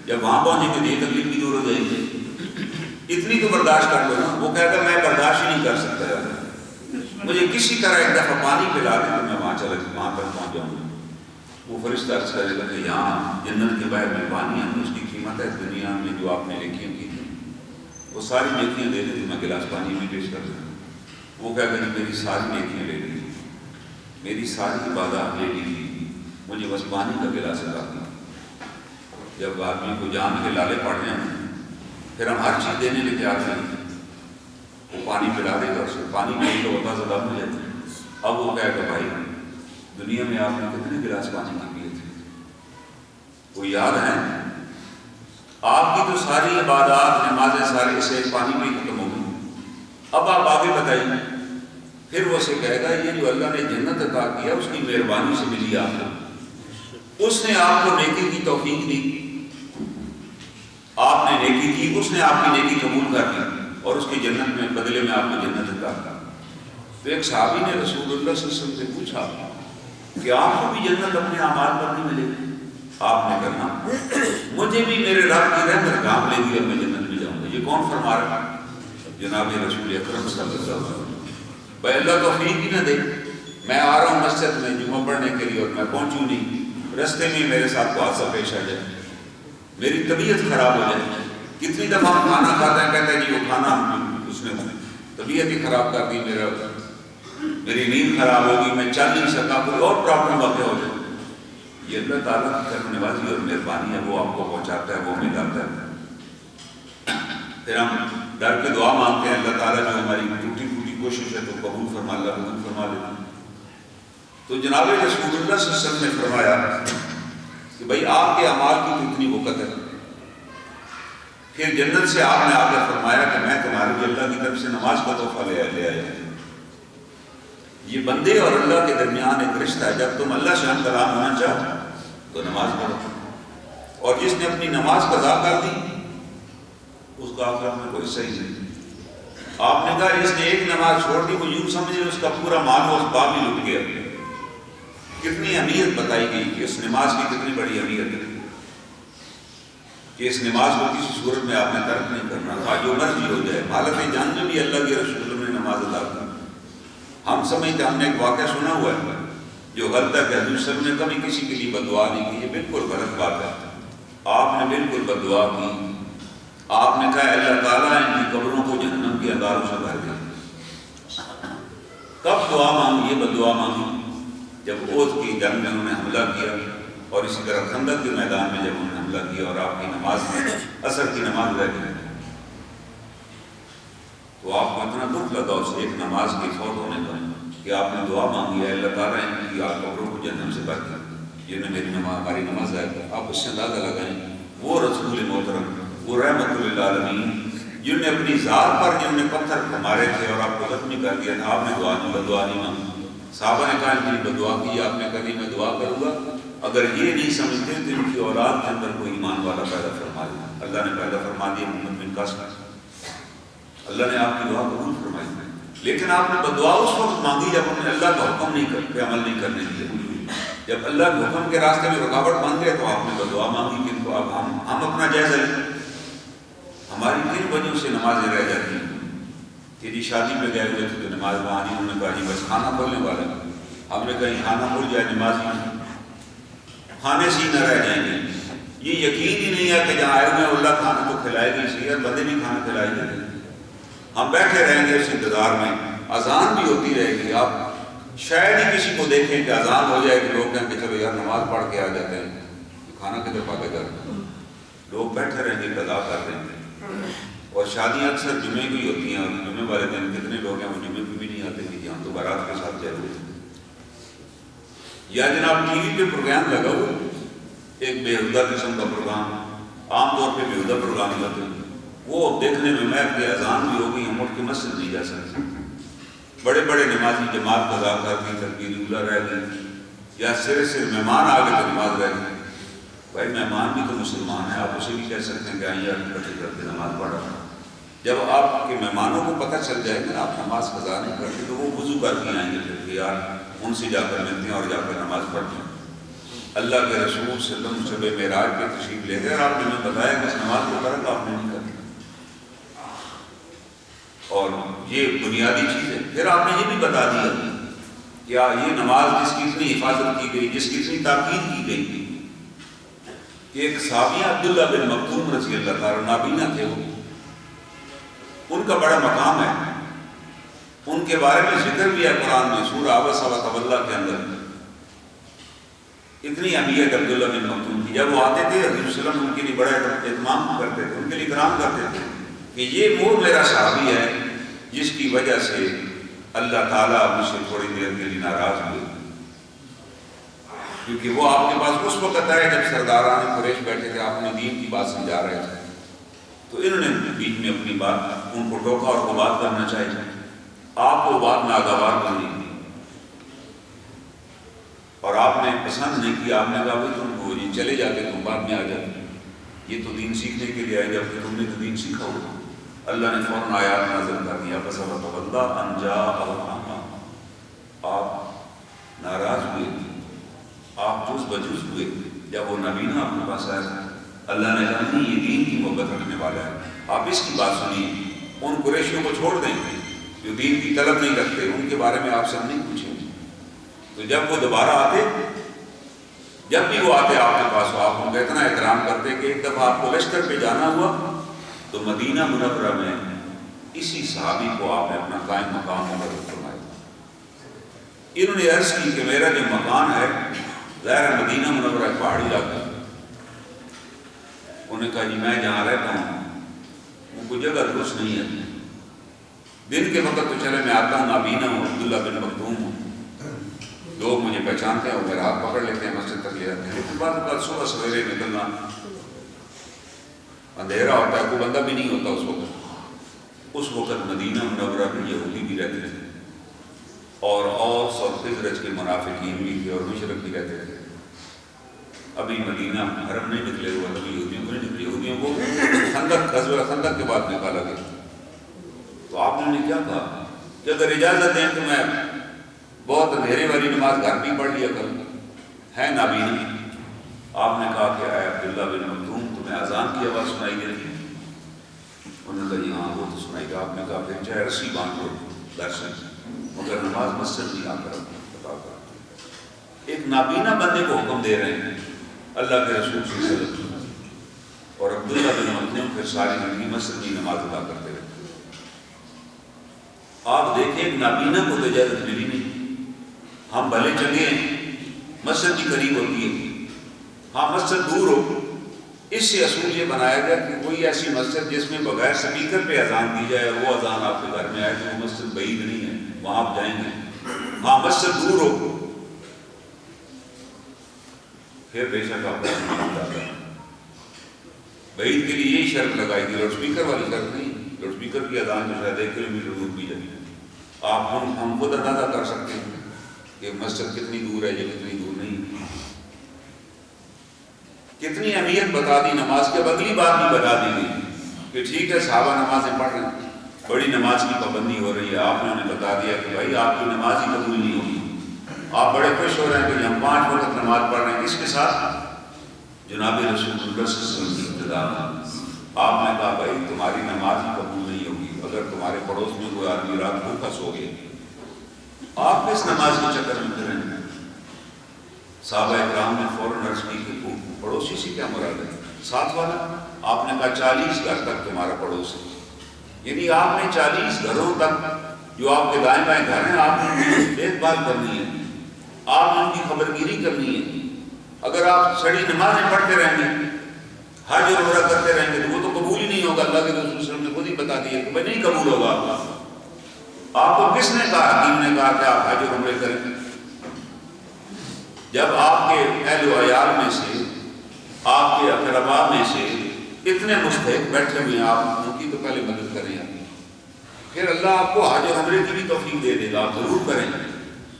جب وہاں پہنچیں گے تو یہ تکلیف بھی دور ہو جائے گی. اتنی تو برداشت کر لو نا. وہ کہتا ہے میں برداشت ہی نہیں کر سکتا یار, مجھے کسی طرح ایک دفعہ پانی پلا دیں تو میں وہاں پر پہنچ جاؤں گا. وہ فرشتہ عرض کرے گا کہ یہاں جنت کے باہر میں پانی ہے, اس کی قیمت ہے دنیا میں جو آپ نے نیکیاں کی تھیں وہ ساری نیکیاں دے دیں تو میں گلاس پانی بھی پیش کر دوں. وہ کہہ کہ میری ساری نیکیاں لے لی, میری ساری عبادات لے لی, مجھے بس پانی کا گلاس ادا کیا. جب آدمی کو جان کے لالے پڑ جائیں پھر ہم ہر چیز دینے لے کے آتے ہیں, وہ پانی پلا دے گا, اسے پانی پی تو ہوتا زدہ ہو جاتا ہے. اب وہ کہے گا بھائی دنیا میں آپ نے کتنے گلاس پانی کے پیے تھے, وہ یاد ہے آپ کی تو ساری عبادات نمازیں سارے سے پانی میں ختم ہو گئی, اب آپ آگے بتائیے. پھر وہ اسے کہے گا یہ جو اللہ نے جنت عطا کیا اس کی مہربانی سے ملی آپ کو, اس نے آپ کو نیکی کی توفیق دی, آپ نے نیکی کی, اس نے آپ کی نیکی قبول کر لی اور اس کی جنت میں بدلے میں آپ کو جنت عطا کر. تو ایک صحابی نے رسول اللہ صلی اللہ علیہ وسلم سے پوچھا کہ آپ کو بھی جنت اپنے اعمال پر نہیں ملے گی؟ آپ نے کہا مجھے بھی میرے رب کی رحمت کام لے گی اور میں جنت میں جاؤں گا. یہ کون فرما رہا ہے؟ جناب رسول اکرم صلی اللہ علیہ وسلم. بھائی اللہ توفیق ہی نہ دے, میں آ رہا ہوں مسجد میں جمعہ پڑھنے کے لیے اور میں پہنچوں نہیں, رستے میں میرے ساتھ کو حادثہ پیش آ جائے, میری طبیعت خراب ہو جائے. کتنی دفعہ ہم کھانا کھاتے ہیں کہتے ہیں جی وہ کھانا اس نے طبیعت ہی خراب کر دی, میری نیند خراب ہوگی, میں چل نہیں سکا, کوئی اور پرابلم واقع ہو جائے. یہ اللہ تعالیٰ کی کرم نوازی اور مہربانی ہے, وہ آپ کو پہنچاتا ہے, وہ ملاتا ہے. پھر ہم ڈر کے دعا مانگتے ہیں اللہ تعالیٰ جو ہماری ٹوٹی پھوٹی کوشش ہے تو قبول فرما, اللہ قبول فرما لیتا. تو جناب رسول اللہ صلی اللہ علیہ وسلم نے فرمایا کہ بھائی آپ کے اعمال کی تو اتنی وقت ہے. پھر جنت سے آپ نے آ کر فرمایا کہ میں تمہارے لیے اللہ کی طرف سے نماز کا تحفہ لے آیا. یہ بندے اور اللہ کے درمیان ایک رشتہ ہے, جب تم اللہ سے ہم کلام ہونا چاہو تو نماز پڑھو, اور جس نے اپنی نماز قضا کر دی اس کا آخرت میں کوئی حصہ ہی نہیں. آپ نے کہا جس نے ایک نماز چھوڑ دی وہ یوں سمجھے اس کا پورا مال اس باپ ہی لٹ گیا. کتنی اہمیت بتائی گئی کہ اس نماز کی کتنی بڑی اہمیت ہے کہ اس نماز کو کسی صورت میں آپ نے ترک نہیں کرنا, جو مرضی ہو جائے. حالت جان میں بھی اللہ کے رسول نے نماز ادا کی. ہم سمجھتے ہم نے ایک واقعہ سنا ہوا ہے جو غلط ہے کہ حضور صلی اللہ علیہ وسلم نے کبھی کسی کے لیے بد دعا نہیں کی. یہ بالکل غلط بات ہے. آپ نے بالکل بد دعا کی. آپ نے کہا اللہ تعالیٰ ان کی قبروں کو جہنم کے انگاروں سے بھر دے. کب دعا مانگی؟ یہ بد دعا مانگی جب احد کی جنگ میں انہوں نے حملہ کیا, اور اسی طرح خندق کے میدان میں جب انہوں نے حملہ کیا اور آپ کی نماز میں عصر کی نماز رہ گئی تو آپ کو اتنا دکھ لگا اس ایک نماز کے فوت ہونے کا کہ آپ نے دعا مانگی ہے اللہ تعالیٰ ان کی قبروں کو جہنم سے بچ کر جن نے میری نماز ہماری نماز ہے، آپ اس سے اندازہ لگائیں وہ رسول محترم، وہ رحمت للعالمین جن نے اپنی ذات پر جن نے پتھر مارے تھے اور آپ کو زخمی کر دیا تھا، آپ نے بدعا نہیں مانگی۔ صحابہ نے کہا ان کی بدعا کی، آپ نے کہا نہیں میں دعا کروں گا اگر یہ نہیں سمجھتے تو ان کی اولاد کے اندر کوئی ایمان والا پیدا فرما دیا۔ اللہ نے پیدا فرما دیا محمد بن قاسم، اللہ نے آپ کی دعا قبول فرمائی، لیکن آپ نے بدعا اس وقت مانگی جب ہم نے اللہ کا حکم نہیں پہ عمل نہیں کرنے دیا۔ جب اللہ کے حکم کے راستے میں رکاوٹ بن گئے تو آپ نے بدعا مانگی کہ اب ہم اپنا جائزہ لیں، ہماری کن وجہوں سے نمازیں رہ جاتی ہیں۔ کہ جی شادی پہ گئے ہوئے تھے تو نماز وہاں نہیں، انہوں نے کہا جی بس کھانا کھولنے والا ہے، ہم نے کہیں کھانا کھول جائے نماز ہی کھانے سے ہی نہ رہ جائیں گے۔ یہ یقین ہی نہیں ہے کہ جہاں آئے ہوئے ہیں اللہ کھانا تو کھلائے گی، اسی بندے بھی کھانا کھلائے گا، ہم بیٹھے رہیں گے اس انتظار میں۔ اذان بھی ہوتی رہے گی، آپ شاید ہی کسی کو دیکھیں کہ اذان ہو جائے کہ لوگ کہیں کہ چلو یار نماز پڑھ کے آ جاتے ہیں، کھانا کدھر پا کے جاتے ہیں، لوگ بیٹھے رہیں گے قضا کر رہے ہیں۔ اور شادیاں اکثر جمعے کی ہوتی ہیں، اور جمعے والے دن کتنے لوگ ہیں وہ جمعے کو بھی نہیں آتے کہ ہم تو بارات کے ساتھ جائے ہوئے تھے۔ یا جناب ٹی وی پہ پروگرام لگا ہوا، ایک بےہودہ قسم کا پروگرام، عام طور پہ بےہودہ پروگرام ہوتے ہیں، وہ دیکھنے میں میں کہ اذان بھی ہو گئی، ہم اٹھ کے مسجد نہیں جا سکتے، بڑے بڑے نمازی جماعت قضا کر دی، تکبیر اولیٰ رہ گئی، یا صرف مہمان آ گئے تو نماز رہ گئی۔ بھائی مہمان بھی تو مسلمان ہیں، آپ اسے بھی کہہ سکتے ہیں کہ آئیے آپ اکٹھے کر کے نماز پڑھا۔ جب آپ کے مہمانوں کو پتہ چل جائے کہ آپ نماز قضا نہیں کرتے تو وہ وضو کر کے آئیں گے، پھر کہ یار ان سے جا کر ملتے ہیں اور جا کر نماز پڑھتے ہیں۔ اللہ کے رسول صلی اللہ علیہ وسلم شب معراج پہ تشریف لے گئے اور آپ نے ہمیں بتایا کہ اس نماز کو ترک آپ نے نہیں کرنا، اور یہ بنیادی چیز ہے۔ پھر آپ نے یہ بھی بتا دیا کہ یہ نماز جس کی اتنی حفاظت کی گئی، جس کی اتنی تاکید کی گئی کہ ایک صحابی عبداللہ بن مکتوم رضی اللہ تعالیٰ نابینا تھے، وہ ان کا بڑا مقام ہے، ان کے بارے میں ذکر بھی ہے قرآن میں سورہ عبس وتولی کے اندر۔ اتنی اہمیت عبداللہ بن مکتوم کی، جب وہ آتے تھے حضور صلی اللہ علیہ وسلم ان کے لیے بڑا اہتمام کرتے تھے، ان کے لیے اکرام کرتے تھے کہ یہ وہ میرا صحابی ہے جس کی وجہ سے اللہ تعالیٰ مجھ سے تھوڑی دیر کے لیے ناراض ہوئے، کیونکہ وہ آپ کے پاس اس وقت آئے جب سرداران قریش بیٹھے تھے، آپ نے دین کی بات سمجھا رہے تھے، تو انہوں نے بیچ میں اپنی بات ان کو ٹوکا اور وہ بات کرنا چاہیے، آپ کو بات ناگوار بنی اور آپ نے پسند نہیں کیا، آپ نے کہا بھائی تم کو یہ چلے جاتے تم بعد میں آ جاتے، یہ تو دین سیکھنے کے لیے آئے جب کہ تم نے تو دین سیکھا ہوگا۔ اللہ نے فوراً آیات نازل کر دیا، بس وتولی ان جاءہ، آپ ناراض ہوئے، آپ جز بجز ہوئے جب وہ نبینا آپ کے پاس آیا۔ اللہ نے کہا نہیں یہ دین کی محبت رکھنے والا ہے، آپ اس کی بات سنیے، ان قریشیوں کو چھوڑ دیں جو دین کی طلب نہیں رکھتے، ان کے بارے میں آپ سے ہم نہیں پوچھیں۔ تو جب وہ دوبارہ آتے، جب بھی وہ آتے آپ کے پاس، آپ ان کا اتنا احترام کرتے کہ ایک دفعہ آپ کو لشکر پہ جانا ہوا تو مدینہ منورہ میں اسی صحابی کو آپ نے اپنا قائم مقام مقرر فرمایا۔ انہوں نے عرض کی کہ میرا جو مکان ہے ظاہر مدینہ منورہ پہاڑی علاقہ، انہوں نے کہا جی میں جہاں رہتا ہوں وہ کوئی جگہ درست نہیں ہے، دن کے وقت تو چلے میں آتا ہوں، نابینا ہوں، عبداللہ بن مکتوم ہوں، لوگ مجھے پہچانتے ہیں اور میرا ہاتھ پکڑ لیتے ہیں، مسجد تک لے جاتے ہیں، لیکن بعد صبح سویرے نکلنا، اندھیرا ہوتا ہے، کوئی بندہ بھی نہیں ہوتا اس وقت مدینہ منورہ میں یہودی بھی رہتے تھے اور اوس اور خزرج کے منافقین بھی تھے اور مشرک بھی رہتے تھے۔ ابھی مدینہ حرم نہیں نکلے ہوا، ابھی یہودیوں کو نہیں نکلے، یہودیوں کو خندق غزوہ خندق کے بعد نکالا گیا۔ تو آپ نے کیا کہا کہ اگر اجازت دیں تو میں بہت اندھیرے والی نماز گھر بھی پڑھ لیا کروں، ہے نابینا۔ آپ نے کہا کہ اے عبداللہ بن مکتوم تمہیں اذان کی آواز سنائی دیتی ہے؟ انہوں نے کہا جی ہاں وہ تو سنائی گا۔ آپ نے کہا پھر چاہے رسی باندھ لو در سے، مگر نماز مسجد نہیں آ کر بتا کر۔ ایک نابینا بندے کو حکم دے رہے ہیں اللہ کے رسول صلی اللہ علیہ وسلم، اور عبداللہ بن مکتوم پھر ساری زندگی مسجد کی نماز ادا کرتے رہے۔ آپ دیکھیں ایک نابینا کو تو اجازت ملی نہیں، ہم بھلے چلے ہیں مسجد کی قریب ہوتی ہے، ہاں مسجد دور ہو، اس سے اصول یہ بنایا گیا کہ کوئی ایسی مسجد جس میں بغیر سپیکر پہ اذان دی جائے اور وہ اذان آپ کے گھر میں آئے تو وہ مسجد بعید نہیں ہے، وہاں آپ جائیں گے۔ مسجد دور ہو پھر بے شک آپ کا بعید کے لیے یہی شرط لگائی گی، لاؤڈ اسپیکر والی شرط نہیں. لاؤڈ اسپیکر کی اذان جو شاید 1 کلومیٹر دور بھی جائے. آپ ہم خود اندازہ کر سکتے ہیں کہ مسجد کتنی دور ہے یا کتنی دور نہیں. کتنی اہمیت بتا دی نماز کی. اب اگلی بات بھی بتا دی گئی کہ ٹھیک ہے صحابہ نمازیں پڑھ رہے ہیں، بڑی نماز کی پابندی ہو رہی ہے، آپ نے انہیں بتا دیا کہ بھائی آپ کی نماز ہی قبول نہیں ہوگی. آپ بڑے خوش ہو رہے ہیں کہ ہم 5 وقت نماز پڑھ رہے ہیں. کس کے ساتھ؟ جناب رسول اللہ صلی اللہ علیہ وسلم کی ابتدا. آپ نے کہا بھائی تمہاری نماز ہی قبول نہیں ہوگی اگر تمہارے پڑوس میں کوئی آدمی رات بھوکا سو گئے. آپ کس نماز کے چکر میں پھریں گے؟ صحابہ اکرام نے فوراً عرض کی کہ پڑوسی سے کیا مراد ہے؟ ساتھ والا. آپ نے کہا 40 گھر تک تمہارا پڑوس ہے. یعنی آپ نے 40 گھروں تک جو آپ کے دائیں بائیں گھر ہیں آپ نے دیکھ بھال کرنی ہے، آپ نے ان کی خبر گیری کرنی ہے. اگر آپ سڑی نمازیں پڑھتے رہیں گے، حج اور عمرہ کرتے رہیں گے تو وہ تو قبول ہی نہیں ہوگا. اللہ کے رسول صلی اللہ علیہ وسلم نے خود ہی بتا دیا کہ نہیں قبول ہوگا. آپ کو کس نے کہا؟ حکیم نے کہا کہ آپ حج اور عمرے کریں. جب آپ کے اہل و عیال میں سے، آپ کے اقرباء میں سے اتنے مستحق بیٹھے ہوئے ہیں، آپ ان کی تو پہلے مدد کریں. پھر اللہ آپ کو حج اور عمرے کی بھی توفیق دے دے گا. آپ ضرور کریں،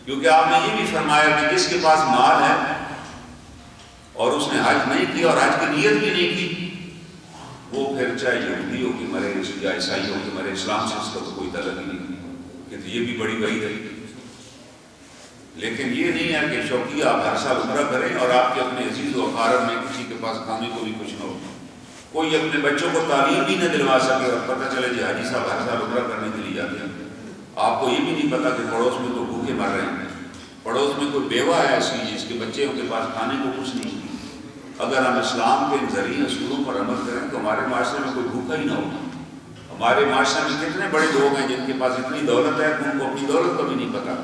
کیونکہ آپ نے یہ بھی فرمایا کہ جس کے پاس مال ہے اور اس نے حج نہیں کیا اور حج کی نیت بھی نہیں کی، وہ پھر چاہے یہودی ہو کہ مرے یا عیسائی ہو کہ مرے، اسلام سے اس کا تو کوئی تعلق ہی نہیں. کہ یہ بھی بڑی وعید ہے. لیکن یہ نہیں ہے کہ شوقیہ آپ ہر سال عمرہ کریں اور آپ کے اپنے عزیز و اقارب میں کسی کے پاس کھانے کو بھی کچھ نہ ہو، کوئی اپنے بچوں کو تعلیم بھی نہ دلوا سکے اور پتہ چلے جی حاجی صاحب ہر سال عمرہ کرنے کے لیے جاتے ہیں. آپ کو یہ بھی نہیں پتا کہ پڑوس میں تو بھوکے مر رہے ہیں، پڑوس میں کوئی بیوہ ہے ایسی جس کے بچے ان کے پاس کھانے کو کچھ نہیں. اگر ہم اسلام کے ذریعے اصولوں پر عمل کریں تو ہمارے معاشرے میں کوئی بھوکا ہی نہ ہوگا. ہمارے معاشرے میں کتنے بڑے لوگ ہیں جن کے پاس اتنی دولت ہے کہ ان کو اپنی دولت کا بھی نہیں پتا،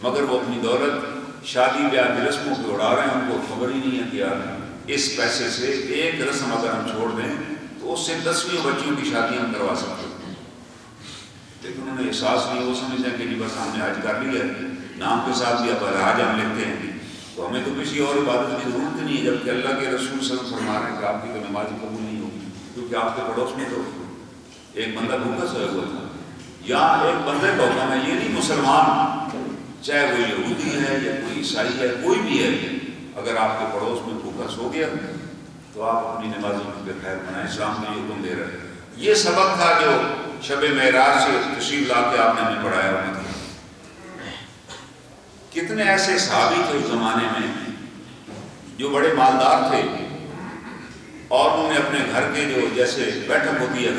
مگر وہ اپنی دولت شادی بیاہ کی رسموں پہ اڑا رہے ہیں. ان کو خبر ہی نہیں ہے کہ یار اس پیسے سے ایک رسم اگر ہم چھوڑ دیں تو اس سے 10 بچیوں کی شادیاں ہم کروا سکتے ہیں. لیکن انہوں نے احساس نہیں، وہ سمجھتے ہیں کہ جی بس ہم نے حج کر لیا ہے، نام کے ساتھ بھی اب حج ہم لیتے ہیں تو ہمیں تو کسی اور عبادت کی ضرورت نہیں ہے. جبکہ اللہ کے رسول صلی اللہ علیہ وسلم فرما رہے ہیں کہ آپ کی تو نماز قبول نہیں ہوگی، کیونکہ آپ کے پڑوس میں تو ایک بندہ بھوکا سویا ہوا تھا یا ایک بندے کا حکم ہے. یہ نہیں مسلمان چاہے وہ یہودی ہے یا کوئی عیسائی ہے، کوئی بھی ہے، اگر آپ کے پڑوس میں بھوکا سو گیا تو آپ اپنی نمازوں پہ خیر منائیں. اسلام میں یہ حکم دے رہے ہیں. یہ سبق تھا جو شب معراج سے تشریف لا کے آپ نے ہمیں پڑھایا ہوا تھا. کتنے ایسے صحابی تھے اس زمانے میں جو بڑے مالدار تھے اور انہوں نے اپنے گھر کے جو جیسے بیٹھک ہوتی ہے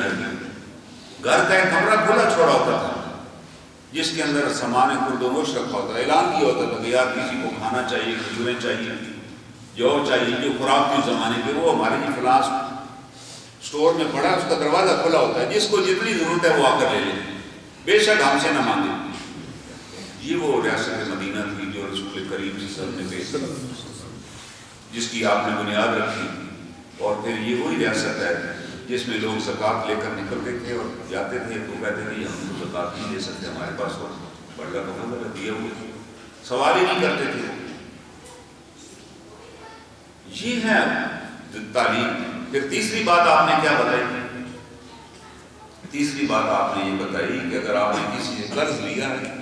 گھر کا ایک کمرہ کھلا چھوڑا ہوتا تھا جس کے اندر سامان خرد و نوش رکھا ہوتا ہے. اعلان کیا ہوتا تھا کہ یار کسی کو کھانا چاہیے، کھجوریں چاہیے، جو چاہیے، جو خوراک کے زمانے کے وہ ہمارے ہی فلاں اسٹور میں پڑا ہے، اس کا دروازہ کھلا ہوتا ہے، جس کو جتنی ضرورت ہے وہ آ کر لے لیں، بے شک ہم سے نہ مانگے. یہ وہ ریاست مدینہ تھی جو رسول کریم صلی اللہ علیہ وسلم نے پیش کی، جس کی آپ نے بنیاد رکھی. اور پھر یہ وہی ریاست ہے جس میں لوگ زکوٰۃ لے کر نکلتے تھے اور جاتے تھے تو کہتے تھے ہم تو زکوٰۃ نہیں دے سکتے، ہمارے پاس تو بڑا کا فضل ہے، دیے ہوئے تھے، سوال ہی نہیں کرتے تھے. یہ ہے تعلیم. پھر تیسری بات آپ نے کیا بتائی؟ تیسری بات آپ نے یہ بتائی کہ اگر آپ نے کسی سے قرض لیا ہے،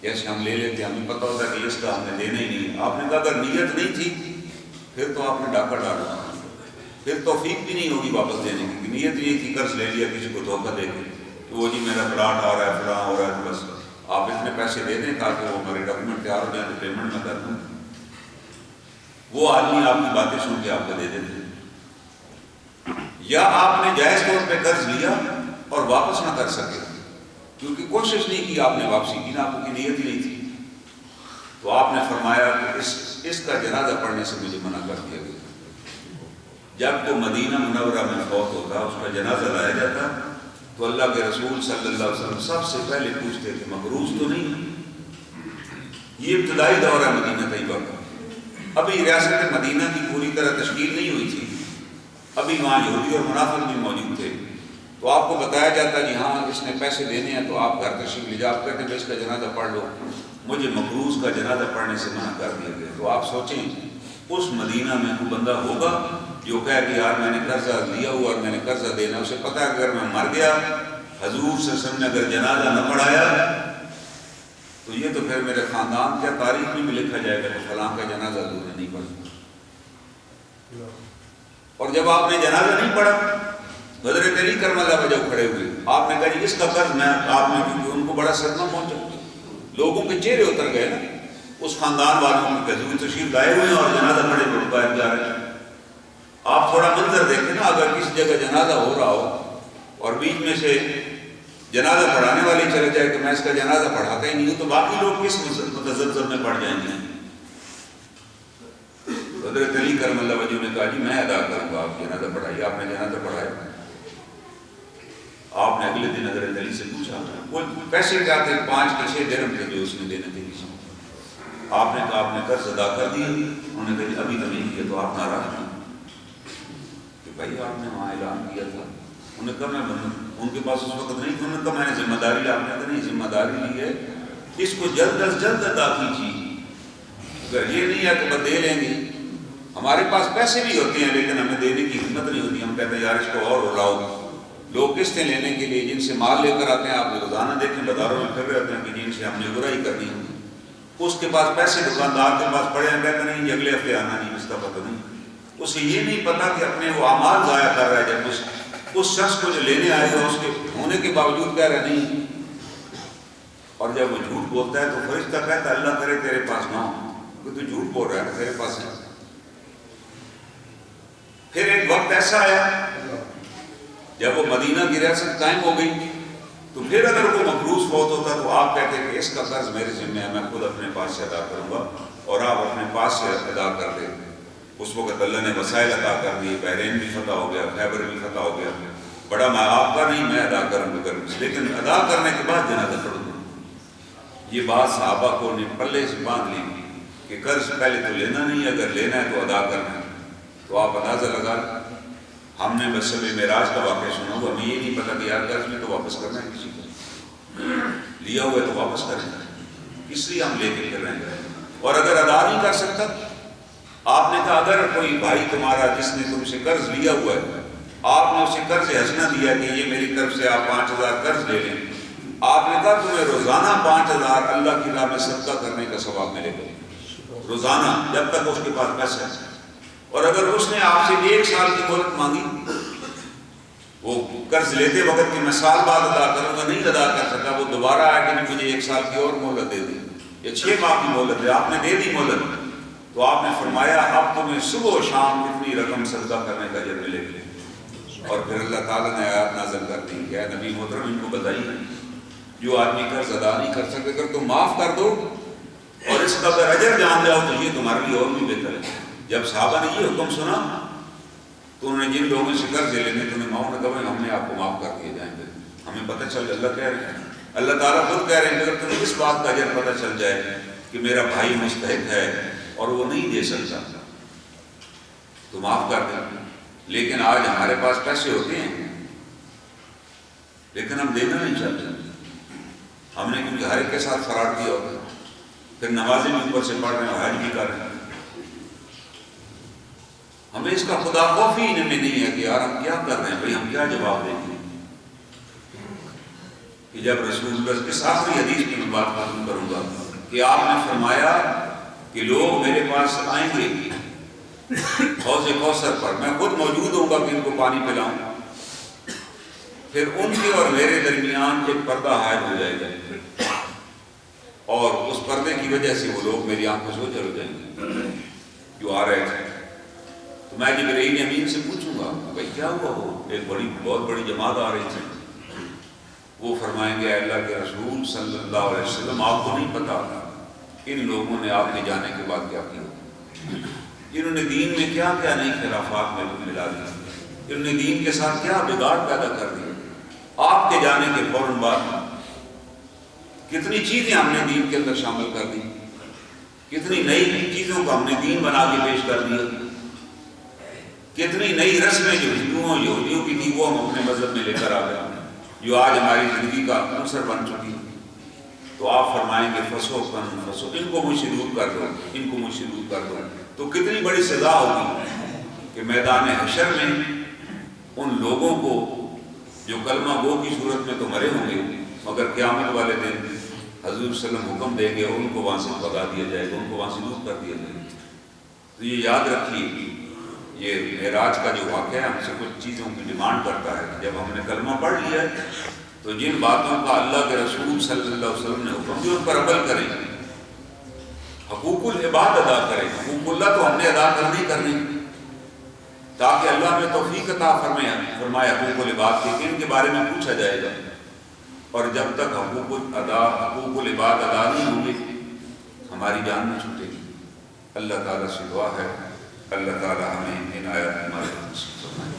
جیسے ہم لے لیتے ہمیں پتہ ہوتا ہے کہ اس کا ہم نے دینا ہی نہیں. آپ نے کہا اگر نیت نہیں تھی پھر تو آپ نے ڈاکہ ڈالا، پھر توفیق بھی نہیں ہوگی واپس دینے کی. نیت یہ تھی قرض لے لیا کسی کو دھوکہ دے کے کہ وہ جی میرا پلاٹ آ رہا ہے، فلاں ہو رہا ہے، بس آپ اتنے پیسے دے دیں تاکہ وہ ہمارے ڈاکومنٹ تیار ہو جائیں تو پیمنٹ میں کر دوں. وہ آدمی آپ کی باتیں سن کے آپ کو دے دیتے. یا آپ نے جائز طور پہ قرض لیا اور واپس نہ کر سکے کیونکہ کوشش نہیں کی آپ نے واپسی کی، نہ آپ کی نیت ہی نہیں تھی، تو آپ نے فرمایا کہ اس کا جنازہ پڑھنے سے مجھے منع کر دیا گیا. جب وہ مدینہ منورہ میں فوت ہوتا، اس کا جنازہ لایا جاتا تو اللہ کے رسول صلی اللہ علیہ وسلم سب سے پہلے پوچھتے کہ مقروض تو نہیں. یہ ابتدائی دور ہے مدینہ طیبہ کا. ابھی ریاست مدینہ کی پوری طرح تشکیل نہیں ہوئی تھی، ابھی وہاں یہودی اور منافق بھی موجود تھے. تو آپ کو بتایا جاتا جی ہاں اس نے پیسے دینے ہیں تو آپ گھر تشریف لے جا، آپ کہتے ہیں اس کا جنازہ پڑھ لو، مجھے مقروض کا جنازہ پڑھنے سے منع کر دیا گیا۔ تو آپ سوچیں اس مدینہ میں کوئی بندہ ہوگا جو کہے کہ یار میں نے قرضہ لیا ہوا اور میں نے قرضہ دینا، اسے پتہ ہے اگر میں مر گیا حضور صلی اللہ علیہ وسلم نے اگر جنازہ نہ پڑھایا تو یہ تو پھر میرے خاندان کیا تاریخ میں بھی لکھا جائے گا کہ فلاں کا جنازہ حضور نے نہیں پڑھا۔ اور جب آپ نے جنازہ نہیں پڑھا، حضرت علی کرم اللہ وجہ کھڑے ہوئے، آپ نے کہا جی اس کا قرض میں آپ نے، کیونکہ ان کو بڑا صدمہ پہنچا، لوگوں کے چہرے اتر گئے نا، اس خاندان والوں کے حضور تشریف لائے ہوئے ہیں اور جنازہ پڑھے ہوئے باہر جا رہے ہیں۔ آپ تھوڑا منظر دیکھیں نا، اگر کسی جگہ جنازہ ہو رہا ہو اور بیچ میں سے جنازہ پڑھانے والی چلے جائے کہ میں اس کا جنازہ پڑھاتا ہی نہیں ہوں، تو باقی لوگ کس متذبذب میں پڑ جائیں گے۔ حضرت علی کرم اللہ وجہ نے کہا جی میں ادا کروں گا، آپ جنازہ پڑھائیے۔ آپ نے جنازہ پڑھایا۔ آپ نے اگلے دن حضرت علی سے پوچھا، وہ پیسے کیا تھے؟ 5 کے 6 درہم تھے جو اس نے دینے تھے کسی کو۔ آپ نے کہا آپ نے قرض ادا کر دیا؟ انہوں نے کہا جی ابھی تو نہیں کیا۔ تو آپ ناراض ہوئے کہ بھائی آپ نے وہاں اعلان کیا تھا۔ انہوں نے کہا میں ان کے پاس اس وقت نہیں تھا، انہوں نے کہا میں نے ذمہ داری لی۔ آپ نے کہا نہیں، ذمہ داری لی ہے، اس کو جلد از جلد ادا کیجیے۔ اگر یہ نہیں ہے کہ بس دے لیں گے، ہمارے پاس پیسے بھی ہوتے ہیں لیکن ہمیں دینے کی ہمت نہیں ہوتی، ہم کہتے ہیں یار اس کو اور رلاؤ۔ لوگ قسطیں لینے کے لیے جن سے مال لے کر آتے ہیں، آپ روزانہ دیکھیں بازاروں میں پھر رہے ہوتے ہیں کہ جن سے ہم نے برائی کرنی ہے، اس کے پاس پیسے دکاندار کے پاس پڑے ہیں، کہتے نہیں اگلے ہفتے آنا نہیں، اس کا پتہ نہیں۔ اسے یہ نہیں پتا کہ اپنے وہ اعمال ضائع کر رہا ہے، جب اس شخص کو جو لینے آئے گا اس کے ہونے کے باوجود کہہ رہے نہیں، اور جب وہ جھوٹ بولتا ہے تو فرشتہ کہتا ہے اللہ کرے تیرے پاس نہ ہو، کہ تو جھوٹ بول رہا ہے تیرے پاس ہے۔ پھر ایک وقت ایسا آیا جب وہ مدینہ کی ریاست قائم ہو گئی، تو پھر اگر وہ مقروض فوت ہوتا تو آپ کہتے کہ اس کا قرض میرے ذمہ ہے، میں خود اپنے پاس سے ادا کروں گا، اور آپ اپنے پاس سے ادا کر دیں۔ اس وقت اللہ نے وسائل عطا کر دیے، بحرین بھی فتح ہو گیا، خیبر بھی فتح ہو گیا، بڑا میں آپ کا نہیں میں ادا کروں گا، لیکن ادا کرنے کے بعد جنازہ پڑھوں گا۔ یہ بات صحابہ کو نے پلے سے باندھ لی کہ قرض پہلے تو لینا نہیں، اگر لینا ہے تو ادا کرنا ہے۔ تو آپ اندازہ لگا، ہم نے بس معراج کا واقعہ سنا ہوا، ہمیں یہ نہیں پتا کہ یار قرض میں تو واپس کرنا ہے، کسی کو لیا ہوا ہے تو واپس کرنا ہے، اس لیے ہم لے کے پھر رہے ہیں۔ اور اگر ادا نہیں کر سکتا، آپ نے کہا اگر کوئی بھائی تمہارا جس نے تم سے قرض لیا ہوا ہے، آپ نے اسے قرض حسنہ دیا کہ یہ میری طرف سے آپ 5000 قرض لے لیں، آپ نے کہا تمہیں روزانہ 5000 اللہ کی راہ میں صدقہ کرنے کا ثواب ملے گا، روزانہ، جب تک اس کے پاس پیسہ ہے۔ اور اگر اس نے آپ سے 1 سال کی مہلت مانگی، وہ قرض لیتے وقت کہ میں سال بعد ادا کروں گا، نہیں ادا کر سکا، وہ دوبارہ آیا کہ نہیں مجھے 1 سال کی اور مہلت دے دی، یا 6 ماہ کی مہلت ہے، آپ نے دے دی مہلت، تو آپ نے فرمایا اب تمہیں صبح و شام اتنی رقم صدقہ کرنے کا اجر ملے گا۔ اور پھر اللہ تعالیٰ نے آیات نازل کر دی کہ اے نبی محترم ان کو بتائیے جو آدمی قرض ادا نہیں کر سکے اگر تم معاف کر دو اور اس کا اگر اجر جان جاؤ تو یہ تمہارے لیے اور بھی بہتر ہے۔ جب صحابہ نے یہ حکم سنا تو انہوں نے جن لوگوں سے قرض لینے تو انہیں ماؤں نے کہا ہم نے آپ کو معاف کر دیے جائیں گے، ہمیں پتہ چل اللہ کہہ رہے ہیں، اللہ تعالیٰ خود کہہ رہے ہیں کہ اگر تمہیں اس بات کا اجر پتہ چل جائے کہ میرا بھائی مستحق ہے اور وہ نہیں دے سکتا تو معاف کر دیں۔ لیکن آج ہمارے پاس پیسے ہوتے ہیں لیکن ہم دینا نہیں چاہتے، ہم نے کیونکہ ہر ایک کے ساتھ فراڈ کیا ہوتا ہے، پھر نمازیں بھی اوپر سے پڑھ رہے ہیں اور حج بھی کر رہے ہیں۔ ہمیں اس کا خدا خوف ہی میں نہیں ہے کہ یار ہم کیا کر رہے ہیں، بھائی ہم کیا جواب دیں گے۔ کہ جب رسول اللہ اس آخری حدیث میں بات معلوم کروں گا کہ آپ نے فرمایا کہ لوگ میرے پاس آئیں گے حوض کوثر پر، میں خود موجود ہوں گا کہ ان کو پانی پلاؤں، پھر ان کے اور میرے درمیان ایک پردہ حائل ہو جائے گا اور اس پردے کی وجہ سے وہ لوگ میری آنکھوں سے اوجھل ہو جائیں گے جو آ رہے تھے۔ تو میں جبرائیل امین سے پوچھوں گا بھائی کیا ہوا، ہو ایک بہت بڑی جماعت آ رہی تھی، وہ فرمائیں گے اللہ کے رسول صلی اللہ علیہ وسلم آپ کو نہیں پتا ان لوگوں نے آپ کے جانے کے بعد کیا کیا، انہوں نے دین میں کیا کیا نئی خرافات میں ملا دیا، انہوں نے دین کے ساتھ کیا بگاڑ پیدا کر دیا۔ آپ کے جانے کے فوراً بعد کتنی چیزیں ہم نے دین کے اندر شامل کر دی، کتنی نئی چیزوں کو ہم نے دین بنا کے پیش کر دیا۔ کتنی نئی رسمیں جو ہندوؤں یہودیوں کی تھی وہ ہم اپنے مذہب میں لے کر آ گئے جو آج ہماری زندگی کا عنصر بن چکی ہے۔ تو آپ فرمائیں گے فسو کن فسو، ان کو مشرور کر دو، ان کو مشرور کر دو، تو کتنی بڑی سزا ہوگی کہ میدان حشر میں ان لوگوں کو جو کلمہ گو کی صورت میں تو مرے ہوں گے، مگر قیامت والے دن حضور صلی اللہ علیہ وسلم حکم دیں گے اور ان کو وہاں سے بھگا دیا جائے گا، ان کو وہاں سے دور کر دیا جائے گا۔ تو یہ یاد رکھیے، یہ معراج کا جو واقعہ ہم سے کچھ چیزوں کی ڈیمانڈ کرتا ہے کہ جب ہم نے کلمہ پڑھ لیا ہے تو جن باتوں کا اللہ کے رسول صلی اللہ علیہ وسلم نے حکم دیا ان پر عمل کریں، حقوق العباد ادا کریں۔ حقوق اللہ تو ہم نے ادا کرنی تاکہ اللہ میں توفیق عطا فرمائے حقوق العباد کے، ان کے بارے میں پوچھا جائے گا، اور جب تک حقوق العباد ادا نہیں ہوں گے ہماری جان نہ چھوٹے گی۔ اللہ تعالیٰ سے دعا ہے اللہ تعالیٰ ہمیں عنایت ہمارے نصیب فرمائے۔